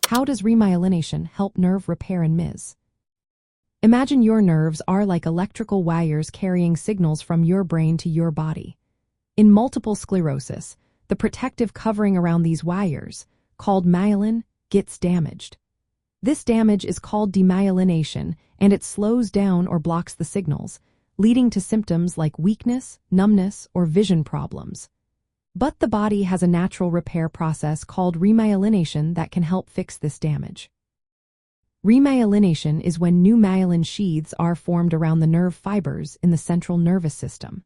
How does remyelination help nerve repair and Ms? Imagine your nerves are like electrical wires carrying signals from your brain to your body. In multiple sclerosis, the protective covering around these wires, called myelin, gets damaged. This damage is called demyelination, and it slows down or blocks the signals, leading to symptoms like weakness, numbness, or vision problems. But the body has a natural repair process called remyelination that can help fix this damage. Remyelination is when new myelin sheaths are formed around the nerve fibers in the central nervous system.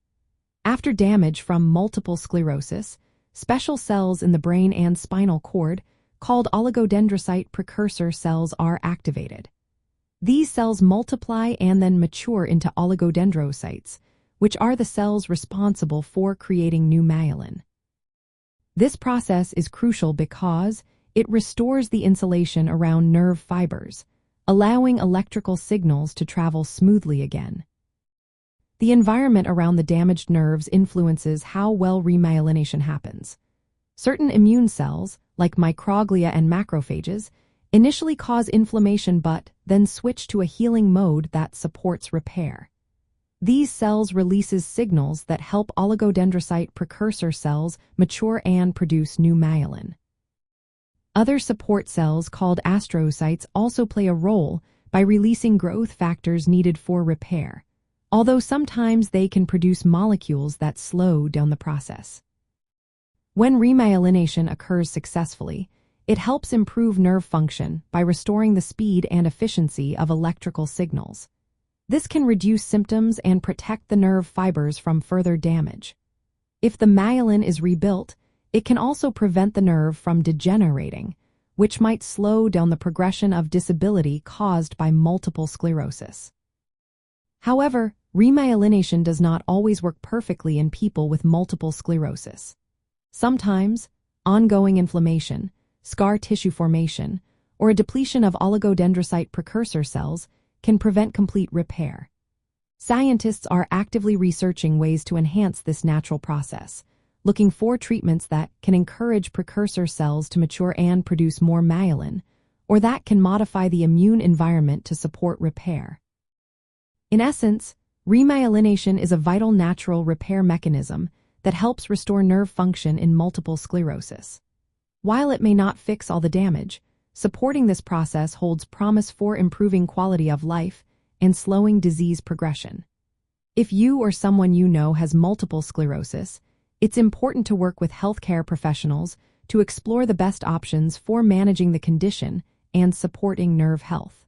After damage from multiple sclerosis, special cells in the brain and spinal cord, called oligodendrocyte precursor cells, are activated. These cells multiply and then mature into oligodendrocytes, which are the cells responsible for creating new myelin. This process is crucial because it restores the insulation around nerve fibers, allowing electrical signals to travel smoothly again. The environment around the damaged nerves influences how well remyelination happens. Certain immune cells, like microglia and macrophages, initially cause inflammation but then switch to a healing mode that supports repair. These cells releases signals that help oligodendrocyte precursor cells mature and produce new myelin. Other support cells called astrocytes also play a role by releasing growth factors needed for repair, although sometimes they can produce molecules that slow down the process. When remyelination occurs successfully, it helps improve nerve function by restoring the speed and efficiency of electrical signals. This can reduce symptoms and protect the nerve fibers from further damage. If the myelin is rebuilt, it can also prevent the nerve from degenerating, which might slow down the progression of disability caused by multiple sclerosis. However, remyelination does not always work perfectly in people with multiple sclerosis. Sometimes, ongoing inflammation, scar tissue formation, or a depletion of oligodendrocyte precursor cells can prevent complete repair. Scientists are actively researching ways to enhance this natural process, looking for treatments that can encourage precursor cells to mature and produce more myelin, or that can modify the immune environment to support repair. In essence, remyelination is a vital natural repair mechanism that helps restore nerve function in multiple sclerosis. While it may not fix all the damage, supporting this process holds promise for improving quality of life and slowing disease progression. If you or someone you know has multiple sclerosis, it's important to work with healthcare professionals to explore the best options for managing the condition and supporting nerve health.